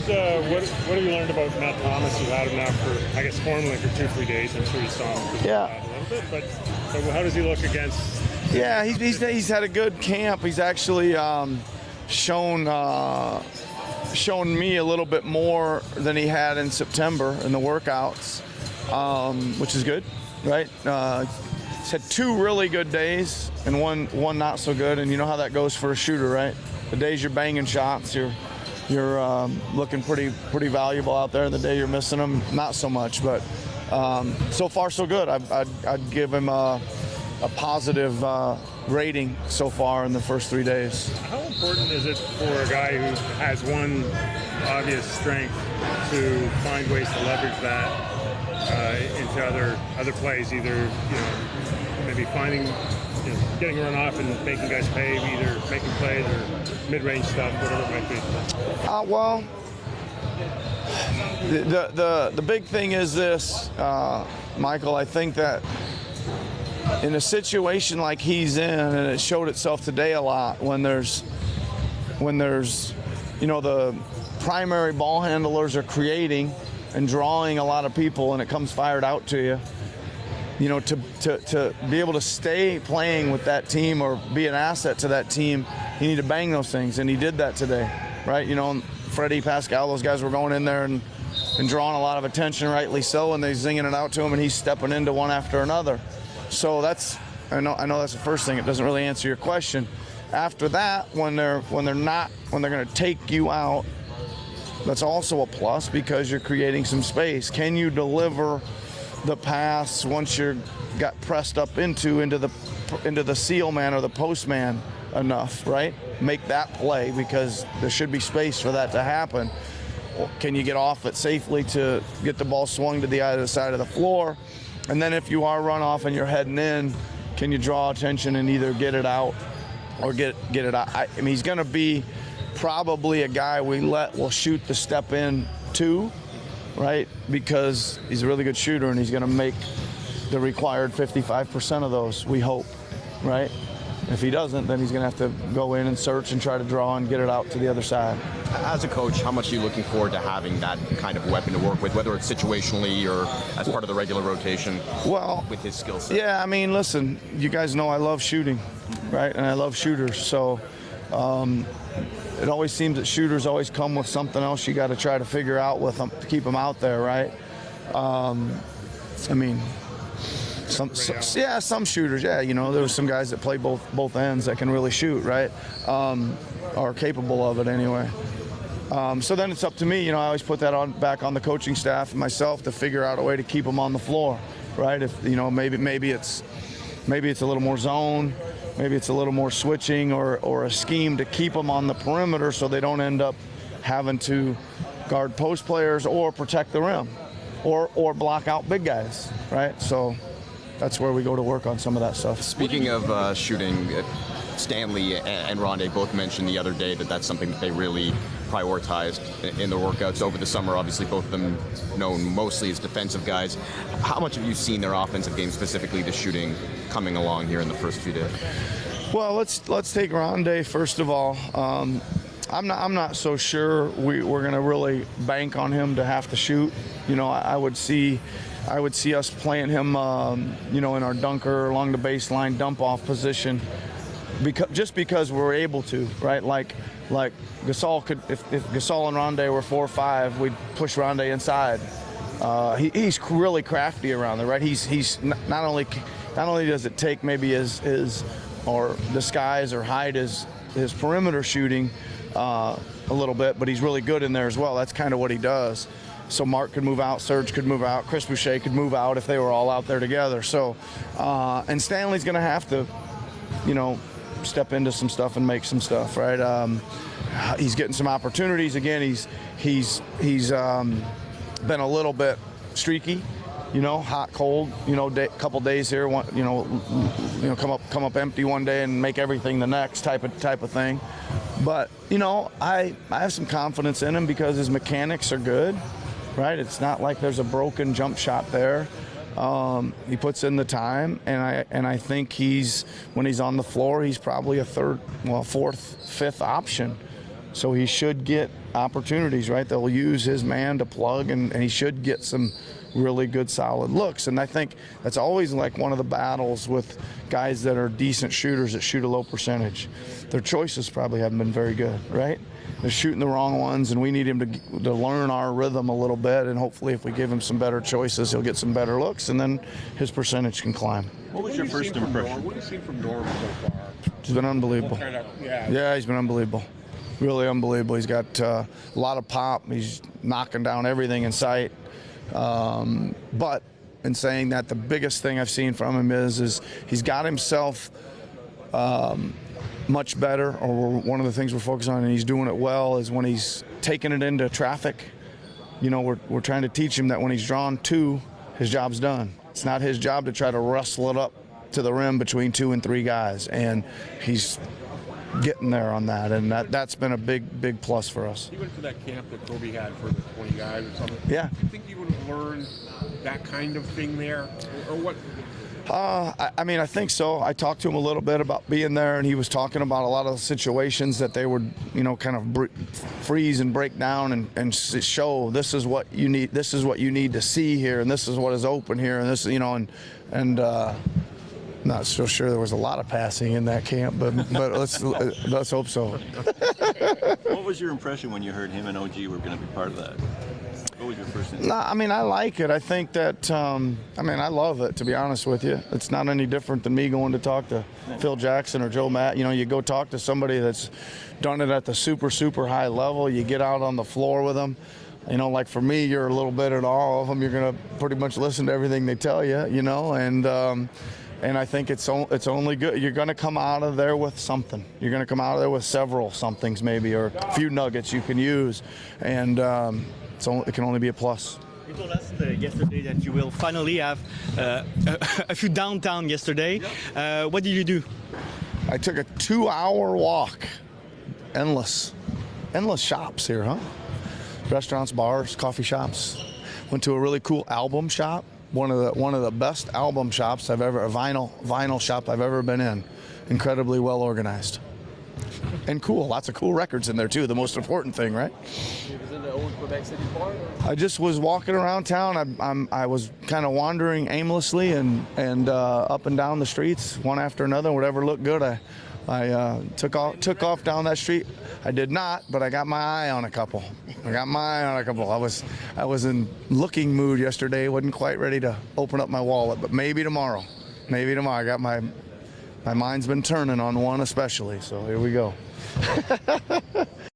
what have you learned about Matt Thomas? You had him now for, I guess, formally for 2-3 days. I'm sure you saw him a little bit, but so how does he look against? Yeah, he's had a good camp. He's actually shown me a little bit more than he had in September in the workouts, which is good, right? He's had 2 really good days and one not so good, and you know how that goes for a shooter, right? The days you're banging shots, you're looking pretty valuable out there. The day you're missing them, not so much. But so far so good. I'd give him a positive rating so far in the first 3 days. How important is it for a guy who has one obvious strength to find ways to leverage that into other plays? Either maybe finding, getting a run off and making guys pay, either making plays or mid-range stuff, whatever it might be. Well, the big thing is this, Michael. I think that in a situation like he's in, and it showed itself today a lot, when there's the primary ball handlers are creating and drawing a lot of people, and it comes fired out to you. To be able to stay playing with that team or be an asset to that team, you need to bang those things, and he did that today, right? Freddie, Pascal, those guys were going in there and drawing a lot of attention, rightly so, and they're zinging it out to him, and he's stepping into one after another. So I know that's the first thing. It doesn't really answer your question. After that, when they're going to take you out, that's also a plus because you're creating some space. Can you deliver the pass once you're got pressed up into the seal man or the post man enough, right? Make that play, because there should be space for that to happen. Can you get off it safely to get the ball swung to the other side of the floor? And then if you are run off and you're heading in, can you draw attention and either get it out or get it out? I mean, he's going to be probably a guy we'll shoot the step in to, right? Because he's a really good shooter, and he's going to make the required 55% of those, we hope, right? If he doesn't, then he's going to have to go in and search and try to draw and get it out to the other side. As a coach, how much are you looking forward to having that kind of weapon to work with, whether it's situationally or as part of the regular rotation, with his skill set? Yeah, I mean, listen, you guys know I love shooting, right? And I love shooters. So it always seems that shooters always come with something else you got to try to figure out with them to keep them out there, right? I mean, some shooters, there were some guys that play both ends that can really shoot, right? Are capable of it anyway. So then it's up to me, I always put that back on the coaching staff and myself to figure out a way to keep them on the floor, right? If maybe it's a little more zone, maybe it's a little more switching or a scheme to keep them on the perimeter so they don't end up having to guard post players or protect the rim or block out big guys, right? So that's where we go to work on some of that stuff. Speaking of shooting, Stanley and Rondae both mentioned the other day that that's something that they really prioritized in the workouts over the summer. Obviously, both of them known mostly as defensive guys. How much have you seen their offensive game, specifically the shooting, coming along here in the first few days? Well, let's take Rondae first of all. I'm not so sure we're going to really bank on him to have to shoot. I would see us playing him, in our dunker along the baseline dump off position, because we're able to, right? Like Gasol could, if Gasol and Rondae were 4-5, we'd push Rondae inside. He's really crafty around there, right? He's not only does it take maybe his or disguise or hide his perimeter shooting a little bit, but he's really good in there as well. That's kind of what he does. So Mark could move out, Serge could move out, Chris Boucher could move out if they were all out there together. So, and Stanley's going to have to, step into some stuff and make some stuff, right? He's getting some opportunities. Again, he's been a little bit streaky, hot, cold, couple days here, come up empty one day and make everything the next type of thing. But, I have some confidence in him because his mechanics are good, right? It's not like there's a broken jump shot there. He puts in the time, and I think when he's on the floor, he's probably a fourth, fifth option So he should get opportunities, right? They'll use his man to plug, and he should get some really good solid looks. And I think that's always like one of the battles with guys that are decent shooters that shoot a low percentage. Their choices probably haven't been very good, right? They're shooting the wrong ones, and we need him to learn our rhythm a little bit, and hopefully if we give him some better choices, he'll get some better looks, and then his percentage can climb. What was your first impression? What have you seen from Norm so far? He's been unbelievable. Yeah, he's been unbelievable. Really unbelievable. He's got a lot of pop. He's knocking down everything in sight. But in saying that, the biggest thing I've seen from him is he's got himself much better, or one of the things we're focused on, and he's doing it well, is when he's taking it into traffic. You know, we're trying to teach him that when he's drawn two, his job's done. It's not his job to try to wrestle it up to the rim between 2 and 3 guys, and he's getting there on that, and that's been a big plus for us. He went to that camp that Kobe had for the 20 guys or something. Yeah. Do you think he would have learned that kind of thing there, or what? I mean, I think so. I talked to him a little bit about being there, and he was talking about a lot of the situations that they would, you know, kind of freeze and break down and show this is what you need. This is what you need to see here, and this is what is open here, and this, you know, and not so sure there was a lot of passing in that camp, but let's hope so. What was your impression when you heard him and OG were going to be part of that? What was your first impression? No, I mean, I like it. I think that, I mean, I love it, to be honest with you. It's not any different than me going to talk to Phil Jackson or Joe Matt. You know, you go talk to somebody that's done it at the super high level. You get out on the floor with them. You know, like for me, you're a little bit at all of them. You're going to pretty much listen to everything they tell you, you know, and I think it's only good. You're going to come out of there with something. You're going to come out of there with several somethings maybe, or a few nuggets you can use, and it can only be a plus. You told us yesterday that you will finally have a few downtown yesterday. What did you do? I took a 2-hour walk. Endless shops here, huh? Restaurants, bars, coffee shops. Went to a really cool album shop. One of the best album shops I've ever, a vinyl shop I've ever been in. Incredibly well organized. And cool, lots of cool records in there too, the most important thing, right? He was in the old Quebec City bar? I just was walking around town. I was kind of wandering aimlessly and up and down the streets, one after another, whatever looked good. I took off down that street. I did not, but I got my eye on a couple. I was in looking mood yesterday. Wasn't quite ready to open up my wallet, but maybe tomorrow. I got my mind's been turning on one especially, so here we go.